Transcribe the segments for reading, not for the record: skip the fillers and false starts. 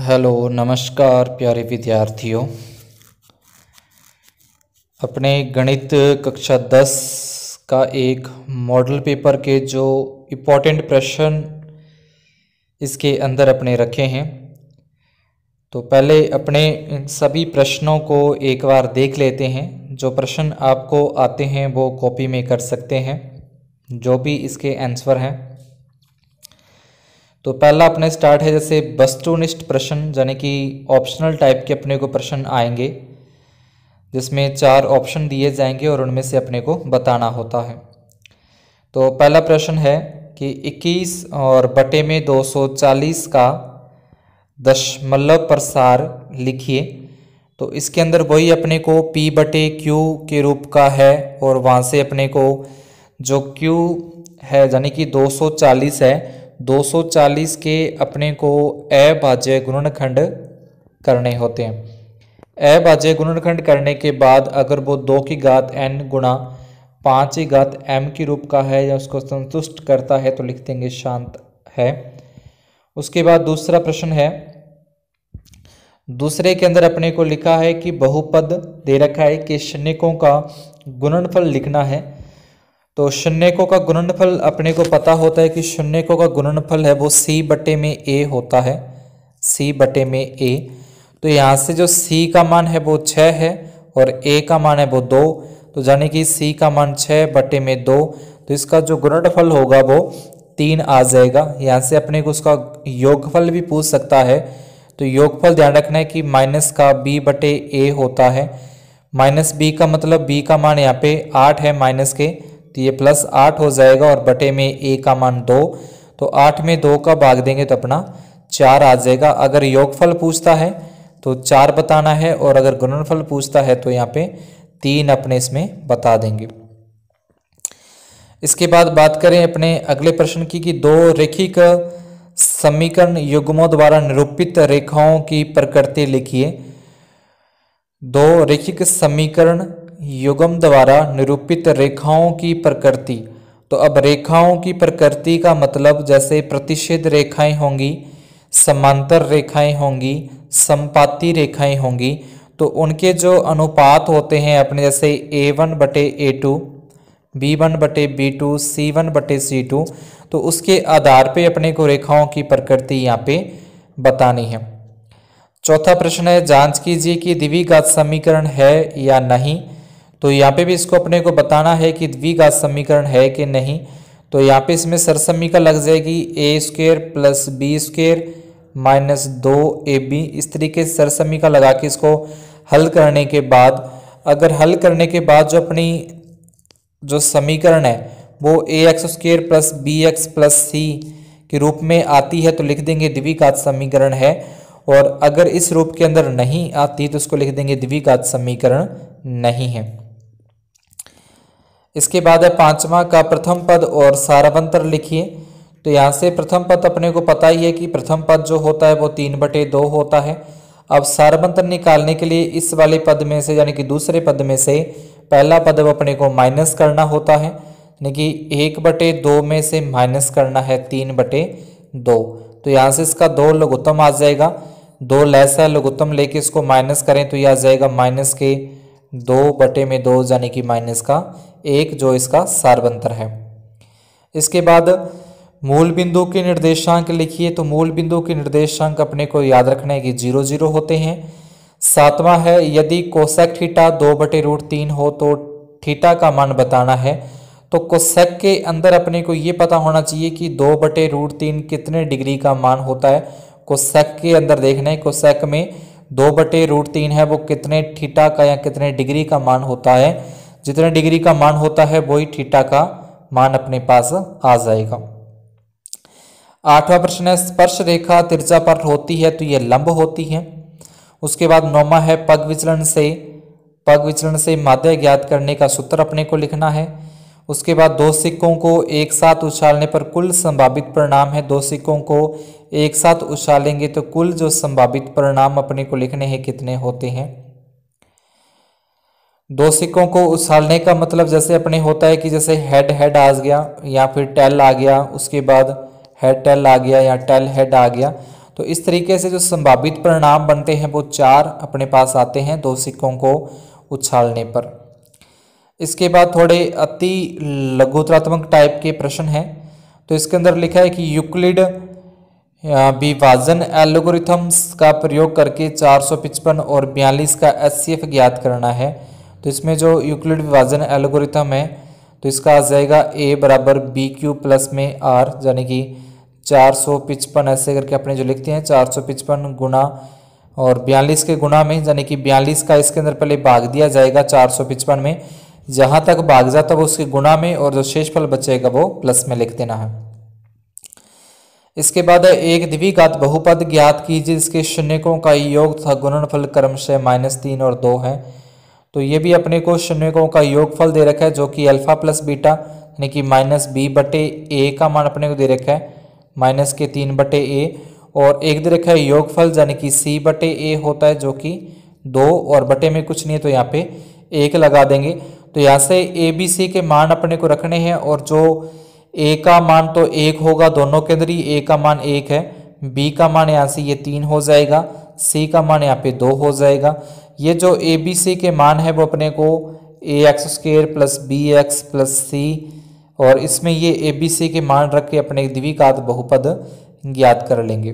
Hello नमस्कार प्यारे विद्यार्थियों। अपने गणित कक्षा 10 का एक मॉडल पेपर के जो इम्पोर्टेंट प्रश्न इसके अंदर अपने रखे हैं, तो पहले अपने इन सभी प्रश्नों को एक बार देख लेते हैं। जो प्रश्न आपको आते हैं वो कॉपी में कर सकते हैं, जो भी इसके आंसर हैं। तो पहला अपने स्टार्ट है जैसे वस्तुनिष्ठ प्रश्न, यानी कि ऑप्शनल टाइप के अपने को प्रश्न आएंगे, जिसमें 4 ऑप्शन दिए जाएंगे और उनमें से अपने को बताना होता है। तो पहला प्रश्न है कि 21 और बटे में 240 का दशमलव प्रसार लिखिए। तो इसके अंदर वही अपने को P बटे Q के रूप का है, और वहाँ से अपने को जो Q है यानी कि 240 है, 240 के अपने को अभाज्य गुणनखंड करने होते हैं। अभाज्य गुणनखंड करने के बाद अगर वो 2 की घात n गुणा 5 की घात m के रूप का है या उसको संतुष्ट करता है तो लिख देंगे शांत है। उसके बाद दूसरा प्रश्न है, दूसरे के अंदर अपने को लिखा है कि बहुपद दे रखा है कि शून्यकों का गुणनफल लिखना है। तो शून्यकों का गुणनफल अपने को पता होता है कि शून्यकों का गुणनफल है वो c बटे में a होता है, c बटे में a। तो यहाँ से जो c का मान है वो 6 है और a का मान है वो 2, तो यानी कि c का मान 6 बटे में 2, तो इसका जो गुणनफल होगा वो 3 आ जाएगा। यहाँ से अपने को उसका योगफल भी पूछ सकता है, तो योगफल ध्यान रखना है कि माइनस का b बटे a होता है। माइनस b का मतलब b का मान यहाँ पे 8 है माइनस के, तो ये प्लस 8 हो जाएगा, और बटे में a का मान 2, तो 8 में 2 का भाग देंगे तो अपना 4 आ जाएगा। अगर योगफल पूछता है तो 4 बताना है, और अगर गुणनफल पूछता है तो यहाँ पे 3 अपने इसमें बता देंगे। इसके बाद बात करें अपने अगले प्रश्न की कि 2 रैखिक समीकरण युग्मों द्वारा निरूपित रेखाओं की प्रकृति लिखिए। 2 रैखिक समीकरण युग्म द्वारा निरूपित रेखाओं की प्रकृति। तो अब रेखाओं की प्रकृति का मतलब जैसे प्रतिच्छेद रेखाएं होंगी, समांतर रेखाएं होंगी, समपाती रेखाएं होंगी, तो उनके जो अनुपात होते हैं अपने जैसे a1 बटे a2, b1 बटे b2, c1 बटे c2, तो उसके आधार पे अपने को रेखाओं की प्रकृति यहाँ पे बतानी है। चौथा प्रश्न है, जांच कीजिए कि द्विघात समीकरण है या नहीं। तो यहाँ पे भी इसको अपने को बताना है कि द्विघात समीकरण है कि नहीं। तो यहाँ पे इसमें सरसमीका लग जाएगी a² plus b² minus 2ab। इस तरीके से सरसमीका लगा के इसको हल करने के बाद, अगर हल करने के बाद जो अपनी जो समीकरण है वो ax² plus bx plus c के रूप में आती है तो लिख देंगे द्विघात समीकरण है, और अगर इस रूप के अंदर नहीं आती तो इसको लिख देंगे द्विघात समीकरण नहीं है। इसके बाद है 5वां का प्रथम पद और सारांतर लिखिए। तो यहाँ से प्रथम पद अपने को पता ही है कि प्रथम पद जो होता है वो 3 बटे 2 होता है। अब सारांतर निकालने के लिए इस वाले पद में से यानी कि दूसरे पद में से पहला पद अपने को माइनस करना होता है, यानी कि 1 बटे 2 में से माइनस करना है 3 बटे 2। तो यहाँ से इसका 2 लघुत्तम आ जाएगा, 2 लैसा लघुत्तम लेके इसको माइनस करें तो यह आ जाएगा माइनस के 2 बटे में 2 यानी कि माइनस का 1, जो इसका सारांतर है। इसके बाद मूल बिंदु के निर्देशांक लिखिए। तो मूल बिंदु के निर्देशांक अपने को याद रखना है कि 0 0 होते हैं। 7वां है, यदि कोसेक थीटा 2 बटे √3 हो तो थीटा का मान बताना है। तो कोसेक के अंदर अपने को ये पता होना चाहिए कि 2 बटे √3 कितने डिग्री का मान होता है। कोसेक के अंदर देखना है, कोसेक में 2 बटे √3 है वो कितने थीटा का या कितने डिग्री का मान होता है। जितने डिग्री का मान होता है वही थीटा का मान अपने पास आ जाएगा। 8वां प्रश्न है, स्पर्श रेखा तिरछा पर होती है तो यह लंब होती है। उसके बाद 9वां है, पग विचलन से माध्य ज्ञात करने का सूत्र अपने को लिखना है। उसके बाद 2 सिक्कों को एक साथ उछालने पर कुल संभावित परिणाम है। 2 सिक्कों को एक साथ उछालेंगे तो कुल जो संभावित परिणाम अपने को लिखने हैं कितने होते हैं। 2 सिक्कों को उछालने का मतलब जैसे अपने होता है कि जैसे हेड हेड आ गया या फिर टेल आ गया, उसके बाद हेड टेल आ गया या टेल हेड आ गया, तो इस तरीके से जो संभावित परिणाम बनते हैं वो 4 अपने पास आते हैं 2 सिक्कों को उछालने पर। इसके बाद थोड़े अति लघुत्रात्मक टाइप के प्रश्न हैं। तो इसके अंदर लिखा है कि यूक्लिड विभाजन एल्गोरिथम्स का प्रयोग करके 455 और 42 का HCF ज्ञात करना है। तो इसमें जो यूक्लिड विभाजन एल्गोरिथम है तो इसका आ जाएगा A बराबर BQ प्लस में R, यानी कि 455 ऐसे करके अपने जो लिखते हैं 455 गुना और 42 के गुना में, यानी कि 42 का इसके अंदर पहले भाग दिया जाएगा 455 में, जहाँ तक भाग जाता है वो उसके गुना में और जो शेषफल बचेगा वो प्लस में लिख देना है। इसके बाद एक द्विघात बहुपद ज्ञात कीजिए जिसके शून्यकों का योग तथा गुणनफल क्रमशः -3 और 2 है। तो ये भी अपने को शून्यकों का योगफल दे रखा है जो कि अल्फा प्लस बीटा यानी कि -b/a का मान अपने को दे रखा है -3/a, और एक दे रखा है योगफल यानी कि c/a होता है जो कि 2 और बटे में कुछ नहीं है तो यहाँ पे 1 लगा देंगे। तो यहाँ से a b c के मान अपने को रखने हैं और जो a का मान तो 1 होगा, दोनों के अंदर ही a का मान 1 है, b का मान यहाँ से ये 3 हो जाएगा, c का मान यहाँ पे 2 हो जाएगा। ये जो a b c के मान है वो अपने को ax² plus bx plus c, और इसमें ये a b c के मान रख के अपने द्विघात बहुपद ज्ञात कर लेंगे।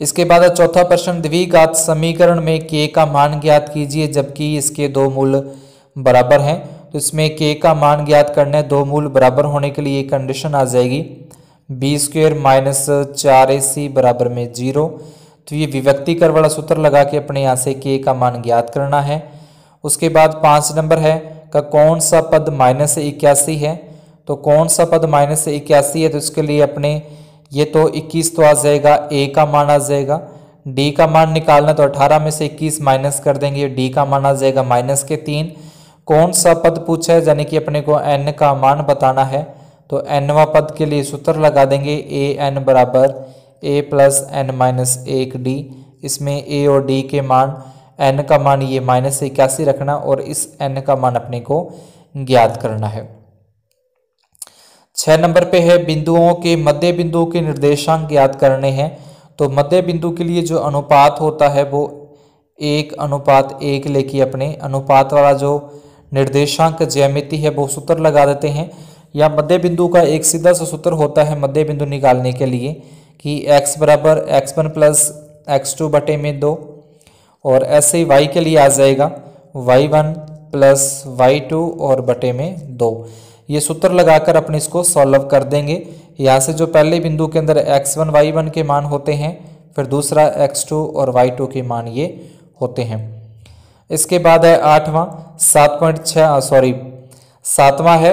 इसके बाद चौथा प्रश्न, द्विघात समीकरण में k का मान ज्ञात कीजिए जबकि इसके 2 मूल बराबर हैं। तो इसमें k का मान ज्ञात करना है, 2 मूल बराबर होने के लिए कंडीशन आ जाएगी b² - 4ac बराबर में 0। तो ये विभक्तिकर वाला सूत्र लगा के अपने यहाँ से k का मान ज्ञात करना है। उसके बाद 5 नंबर है का कौन सा पद -81 है। तो कौन सा पद -81 है, तो इसके लिए अपने ये तो 21 तो आ जाएगा, a का मान आ जाएगा, d का मान निकालना तो 18 में से 21 माइनस कर देंगे, d का मान आ जाएगा -3। कौन सा पद पूछा है यानी कि अपने को n का मान बताना है। तो nवां पद के लिए सूत्र लगा देंगे an बराबर a प्लस n-1d। इसमें a और d के मान n का मान ये -81 रखना और इस n का मान अपने को ज्ञात करना है। 6 नंबर पे है बिंदुओं के मध्य बिंदु के निर्देशांक ज्ञात करने हैं। तो मध्य बिंदु के लिए जो अनुपात होता है वो 1:1 लेके अपने अनुपात वाला जो निर्देशांक ज्यामिति है वो सूत्र लगा देते हैं। या मध्य बिंदु का एक सीधा सा सूत्र होता है मध्य बिंदु निकालने के लिए कि x बराबर x1 प्लस x2 बटे में 2, और ऐसे ही y के लिए आ जाएगा y1 प्लस y2 और बटे में 2। ये सूत्र लगाकर अपने इसको सॉल्व कर देंगे। यहाँ से जो पहले बिंदु के अंदर x1 y1 के मान होते हैं, फिर दूसरा x2 और y2 के मान ये होते हैं। इसके बाद है 7वां है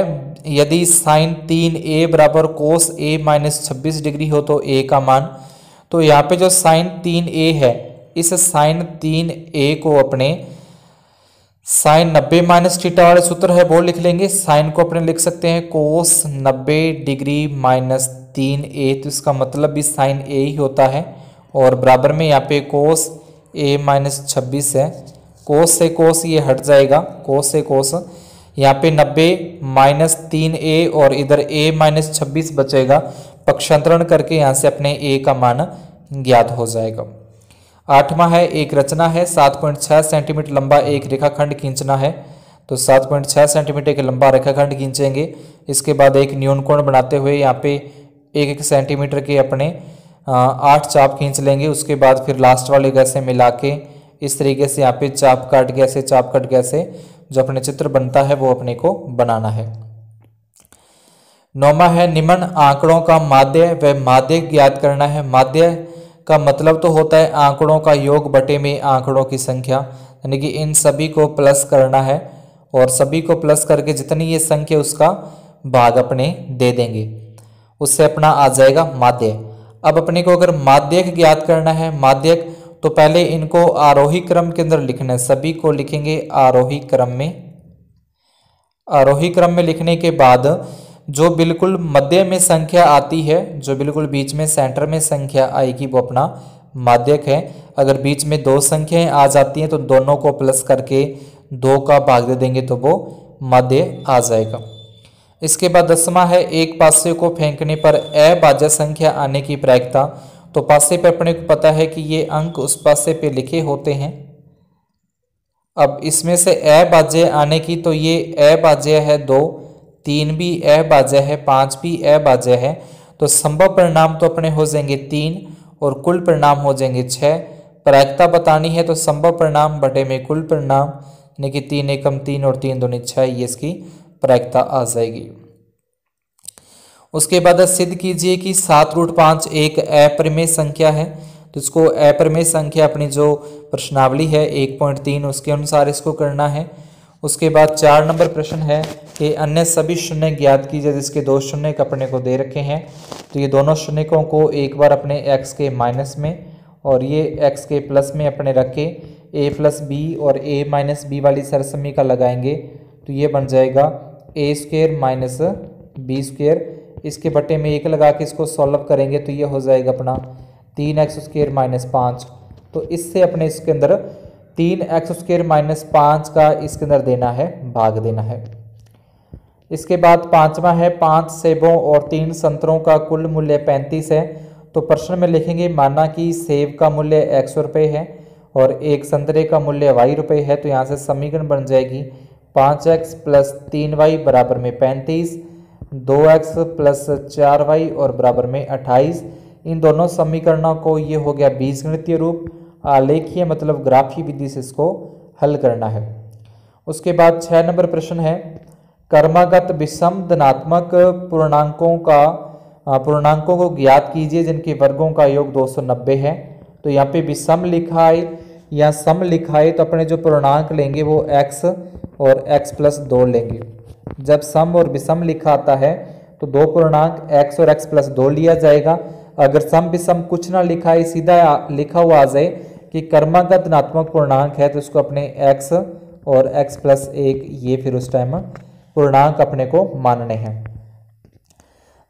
यदि साइन 3a बराबर कोस a -26 डिग्री हो तो a का मान। तो यहाँ पे जो साइन 3a है इस साइन 3a को अपने साइन 90 - थीटा वाले सूत्र है वो लिख लेंगे। साइन को अपने लिख सकते हैं कोस 90 डिग्री -3a, तो इसका मतलब भी साइन a ही होता है, और बराबर में यहाँ पे कोस a -26 है। कोस से कोस ये हट जाएगा, कोस से कोस यहाँ पे 90 - 3a और इधर a -26 बचेगा, पक्षांतरण करके यहाँ से अपने a का मान ज्ञात हो जाएगा। 8वां है एक रचना है 7.6 सेंटीमीटर लंबा एक रेखाखंड खींचना है। तो 7.6 सेंटीमीटर के लंबा रेखाखंड खींचेंगे। इसके बाद एक न्यूनकोण बनाते हुए यहाँ पे 1 सेंटीमीटर के अपने 8 चाप खींच लेंगे। उसके बाद फिर लास्ट वाले कैसे मिला के इस तरीके से यहाँ पे चाप काट के ऐसे चाप कट के ऐसे जो अपने चित्र बनता है वो अपने को बनाना है। 9वां है निम्न आंकड़ों का माध्य व माध्य ज्ञात करना है। माध्य का मतलब तो होता है आंकड़ों का योग बटे में आंकड़ों की संख्या, यानी कि इन सभी को प्लस करना है और सभी को प्लस करके जितनी ये संख्या उसका भाग अपने दे देंगे, उससे अपना आ जाएगा माध्य। अब अपने को अगर माध्यक ज्ञात करना है, माध्यक तो पहले इनको आरोही क्रम के अंदर लिखना है, सभी को लिखेंगे आरोही क्रम में। आरोही क्रम में लिखने के बाद जो बिल्कुल मध्य में संख्या आती है, जो बिल्कुल बीच में सेंटर में संख्या आएगी वो अपना माध्यक है। अगर बीच में 2 संख्याएं आ जाती हैं तो दोनों को प्लस करके 2 का भाग दे देंगे तो वो माध्य आ जाएगा। इसके बाद 10वां है एक पासे को फेंकने पर अभाज्य संख्या आने की प्रायिकता। तो पासे पे अपने को पता है कि ये अंक उस पासे पे लिखे होते हैं। अब इसमें से अभाज्य आने की, तो ये अभाज्य है 2, 3 भी अभाज्य है, 5 भी अभाज्य है। तो संभव परिणाम तो अपने हो जाएंगे 3 और कुल परिणाम हो जाएंगे 6। प्रायिकता बतानी है तो संभव परिणाम बटे में कुल परिणाम, यानी कि 3 एकम 3 और 3 दूनी 6, ये इसकी प्रायिकता आ जाएगी। उसके बाद सिद्ध कीजिए कि 7√5 एक अपरिमेय संख्या है। तो इसको अपरिमेय संख्या अपनी जो प्रश्नावली है 1.3 उसके अनुसार इसको करना है। उसके बाद 4 नंबर प्रश्न है कि अन्य सभी शून्य ज्ञात कीजिए जिसके 2 शून्य अपने को दे रखे हैं। तो ये दोनों शून्यकों को एक बार अपने x के माइनस में और ये x के प्लस में अपने रख के a + b और a - b वाली सरसमीका लगाएंगे। तो ये बन जाएगा a² - b²। इसके बटे में 1 लगा के इसको सॉल्व करेंगे तो ये हो जाएगा अपना 3x² - 5। तो इससे अपने इसके अंदर 3x² - 5 का इसके अंदर देना है, भाग देना है। इसके बाद 5वां है 5 सेबों और 3 संतरों का कुल मूल्य 35 है। तो प्रश्न में लिखेंगे माना कि सेब का मूल्य x रुपये है और एक संतरे का मूल्य y रुपये है। तो यहाँ से समीकरण बन जाएगी 5x + 3y बराबर में 35, 2x + 4y और बराबर में 28। इन दोनों समीकरणों को ये हो गया बीजगणितीय रूप, आलेखीय मतलब ग्राफी विधि से इसको हल करना है। उसके बाद 6 नंबर प्रश्न है क्रमागत विषम धनात्मक पूर्णांकों को ज्ञात कीजिए जिनके वर्गों का योग 290 है। तो यहाँ पे विषम लिखा है या सम लिखा है, तो अपने जो पूर्णांक लेंगे वो x और x + 2 लेंगे। जब सम और विषम लिखा आता है तो दो पूर्णांक x और x + 2 लिया जाएगा। अगर सम विषम कुछ ना लिखा है, सीधा लिखा हुआ आ जाए कि क्रमागत धनात्मक पूर्णांक है, तो इसको अपने x और x + 1 ये फिर उस टाइम पूर्णांक अपने को मानने हैं।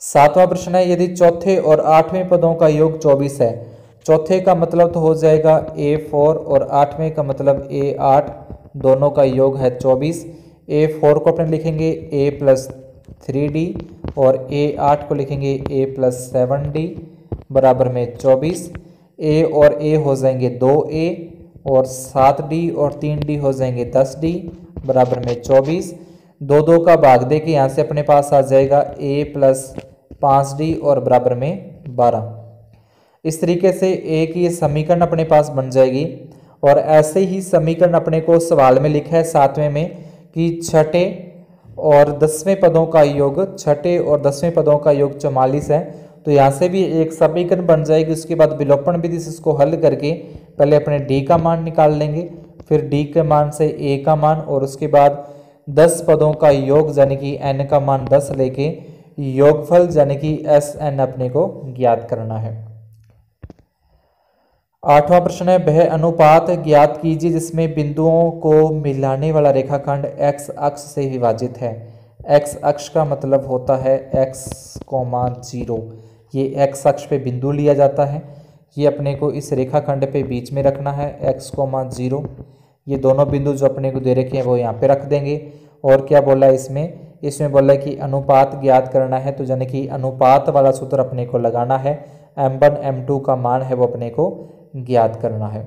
7वां प्रश्न है यदि चौथे और 8वें पदों का योग 24 है, चौथे का मतलब तो हो जाएगा a4 और 8वें का मतलब a8, दोनों का योग है 24। a4 को अपने लिखेंगे a + 3d और a8 को लिखेंगे a + 7d बराबर में 24। a और a हो जाएंगे 2a और 7d और 3d हो जाएंगे 10d बराबर में 24। 2 का भाग दे के यहाँ से अपने पास आ जाएगा a + 5d और बराबर में 12। इस तरीके से a की समीकरण अपने पास बन जाएगी। और ऐसे ही समीकरण अपने को सवाल में लिखा है 7वें में कि छठे और 10वें पदों का योग 44 है। तो यहाँ से भी एक समीकरण बन जाएगी। उसके बाद विलोपन विधि से इसको हल करके पहले अपने d का मान निकाल लेंगे, फिर d के मान से a का मान और उसके बाद 10 पदों का योग यानी कि n का मान 10 लेके योगफल यानी कि SN अपने को ज्ञात करना है। 8वां प्रश्न है वह अनुपात ज्ञात कीजिए जिसमें बिंदुओं को मिलाने वाला रेखाखंड x अक्ष से विभाजित है। x अक्ष का मतलब होता है x, 0। ये x अक्ष पे बिंदु लिया जाता है, ये अपने को इस रेखाखंड पे बीच में रखना है x, 0। ये दोनों बिंदु जो अपने को दे रखे हैं वो यहाँ पे रख देंगे। और क्या बोला है इसमें बोला है कि अनुपात ज्ञात करना है। तो यानी कि अनुपात वाला सूत्र अपने को लगाना है, m1 m2 का मान है वो अपने को ज्ञात करना है।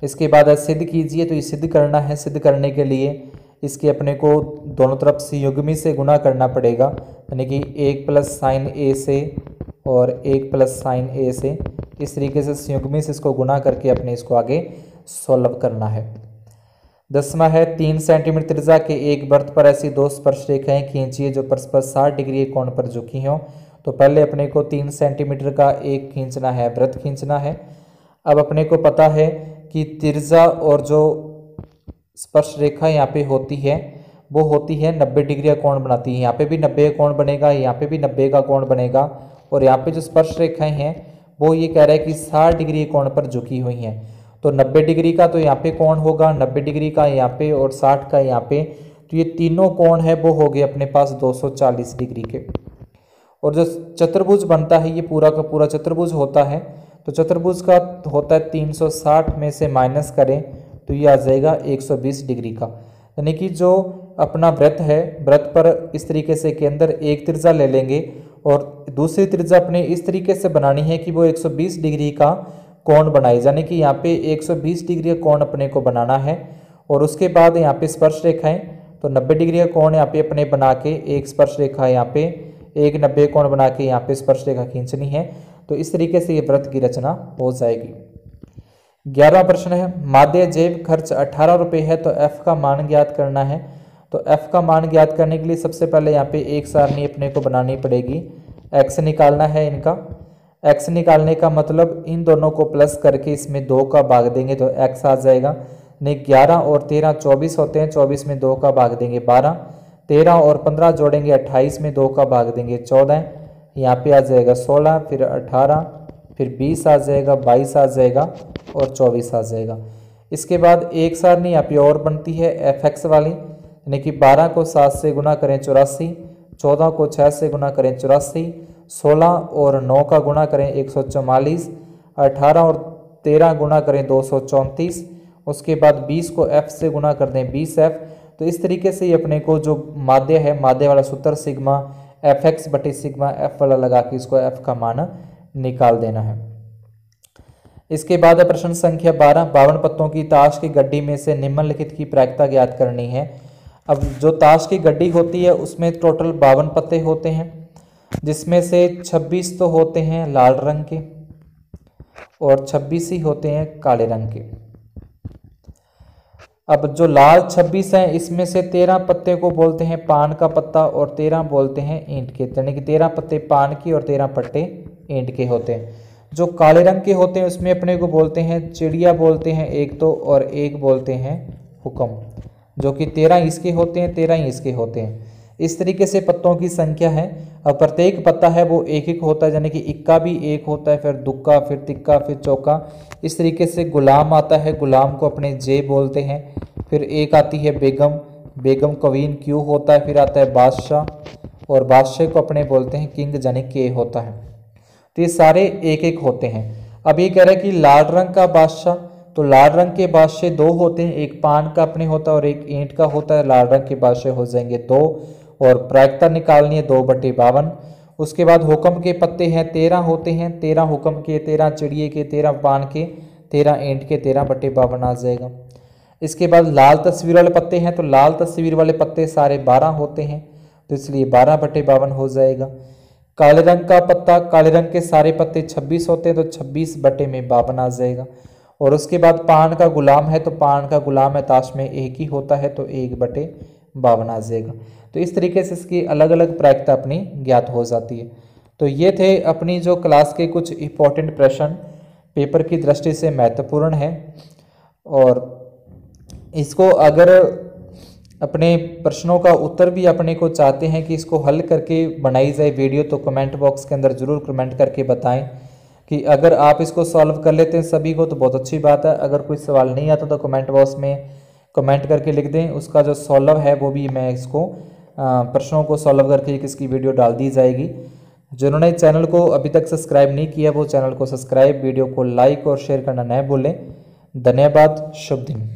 इसके बाद सिद्ध कीजिए, तो ये सिद्ध करना है। सिद्ध करने के लिए इसके अपने को दोनों तरफ संयुग्मी से गुणा करना पड़ेगा, यानी कि 1 + sin a से और 1 + sin a से। इस तरीके से संयुग्मी से इसको गुणा करके अपने इसको आगे सॉल्व करना है। 10वां है 3 सेंटीमीटर त्रिज्या के एक वृत्त पर ऐसी 2 स्पर्श रेखाएं खींचिए जो परस्पर 60 डिग्री के कोण पर झुकी हों। तो पहले अपने को 3 सेंटीमीटर का एक खींचना है, वृत्त खींचना है। अब अपने को पता है कि त्रिज्या और जो स्पर्श रेखा यहाँ पे होती है वो होती है 90 डिग्री का कोण बनाती है। यहाँ पे भी 90 का कोण बनेगा, यहाँ पे भी 90 का कोण बनेगा। और यहाँ पे जो स्पर्श रेखाएं हैं वो ये कह रहा है कि 60 डिग्री के कोण पर झुकी हुई हैं। तो 90 डिग्री का तो यहाँ पे कोण होगा, 90 डिग्री का यहाँ पे और 60 का यहाँ पे। तो ये तीनों कोण है वो हो गए अपने पास 240 डिग्री के। और जो चतुर्भुज बनता है ये पूरा का पूरा चतुर्भुज होता है। तो चतुर्भुज का होता है 360 में से माइनस करें तो ये आ जाएगा 120 डिग्री का। यानी कि जो अपना वृत्त है, वृत्त पर इस तरीके से के अंदर एक त्रिज्या ले लेंगे और दूसरी त्रिज्या अपने इस तरीके से बनानी है कि वो 120 डिग्री का कोण बनाए, यानी कि यहाँ पे 120 डिग्री का कोण अपने को बनाना है। और उसके बाद यहाँ पे स्पर्श रेखाएं, तो 90 डिग्री का कोण यहाँ पे अपने बना के एक स्पर्श रेखा यहाँ पे एक 90 कोण बना के यहाँ पे स्पर्श रेखा खींचनी है। तो इस तरीके से ये वृत्त की रचना हो जाएगी। 11वां प्रश्न है, माध्य जैव खर्च 18 रुपये है तो f का मान ज्ञात करना है। तो f का मान ज्ञात करने के लिए सबसे पहले यहाँ पे एक सारणी अपने को बनानी पड़ेगी, x निकालना है इनका। x निकालने का मतलब इन दोनों को प्लस करके इसमें 2 का भाग देंगे तो x आ जाएगा। नहीं 11 और 13 24 होते हैं, 24 में 2 का भाग देंगे 12, 13 और 15 जोड़ेंगे 28 में 2 का भाग देंगे 14, यहाँ पे आ जाएगा 16, फिर 18, फिर 20 आ जाएगा, 22 आ जाएगा और 24 आ जाएगा। इसके बाद एक सारणी यहाँ पे और बनती है fx वाली, यानी कि 12 को 7 से गुना करें 84, 14 को 6 से गुना करें 84, 16 और 9 का गुणा करें 144, 18 और 13 गुणा करें 234, उसके बाद 20 को f से गुणा कर दें 20f। तो इस तरीके से ये अपने को जो माध्य है, माध्य वाला सूत्र सिग्मा fx बटे सिग्मा f वाला लगा के इसको f का मान निकाल देना है। इसके बाद प्रश्न संख्या 12, 52 पत्तों की ताश की गड्डी में से निम्नलिखित की प्रायिकता ज्ञात करनी है। अब जो ताश की गड्डी होती है उसमें टोटल 52 पत्ते होते हैं, जिसमें से 26 तो होते हैं लाल रंग के और 26 ही होते हैं काले रंग के। अब जो लाल 26 हैं इसमें से 13 पत्ते को बोलते हैं पान का पत्ता और 13 बोलते हैं ईंट के, यानी कि 13 पत्ते पान के और 13 पत्ते ईंट के होते हैं। जो काले रंग के होते हैं उसमें अपने को बोलते हैं चिड़िया बोलते हैं एक तो, और एक बोलते हैं हुक्म, जो कि 13 इसके होते हैं 13 इसके होते हैं। इस तरीके से पत्तों की संख्या है। अब प्रत्येक पत्ता है वो एक एक होता है, यानी कि इक्का भी एक होता है, फिर दुक्का, फिर तिक्का, फिर चौका। इस तरीके से गुलाम आता है, गुलाम को अपने जे बोलते हैं। फिर एक आती है बेगम, बेगम कवीन क्यू होता है। फिर आता है बादशाह, और बादशाह को अपने बोलते हैं किंग, यानी के होता है। तो ये सारे एक एक होते हैं। अब ये कह रहे हैं कि लाल रंग का बादशाह, तो लाल रंग के बादशाह 2 होते हैं, एक पान का अपने होता है और एक ईंट का होता है। लाल रंग के बादशाह हो जाएंगे 2, और प्रायिकता निकालनी है 2/52। उसके बाद हुक्म के पत्ते हैं 13 होते हैं, 13 हुक्म के, 13 चिड़िए के, 13 पान के, 13 ईंट के, 13/52 आ जाएगा। इसके बाद लाल तस्वीर वाले पत्ते हैं, तो लाल तस्वीर वाले पत्ते सारे 12 होते हैं, तो इसलिए 12/52 हो जाएगा। काले रंग का पत्ता, काले रंग के सारे पत्ते 26 होते हैं, तो 26/52 आ जाएगा। और उसके बाद पान का गुलाम है, तो पान का गुलाम है ताश में एक ही होता है, तो 1/52 आ जाएगा। तो इस तरीके से इसकी अलग अलग प्रायिकता अपनी ज्ञात हो जाती है। तो ये थे अपनी जो क्लास के कुछ इंपॉर्टेंट प्रश्न, पेपर की दृष्टि से महत्वपूर्ण है। और इसको अगर अपने प्रश्नों का उत्तर भी अपने को चाहते हैं कि इसको हल करके बनाई जाए वीडियो, तो कमेंट बॉक्स के अंदर ज़रूर कमेंट करके बताएं कि अगर आप इसको सॉल्व कर लेते हैं सभी को तो बहुत अच्छी बात है। अगर कोई सवाल नहीं आता तो कमेंट बॉक्स में कमेंट करके लिख दें, उसका जो सॉल्व है वो भी मैं इसको प्रश्नों को सॉल्व करके इसकी वीडियो डाल दी जाएगी। जिन्होंने चैनल को अभी तक सब्सक्राइब नहीं किया वो चैनल को सब्सक्राइब, वीडियो को लाइक और शेयर करना न भूलें। धन्यवाद, शुभ दिन।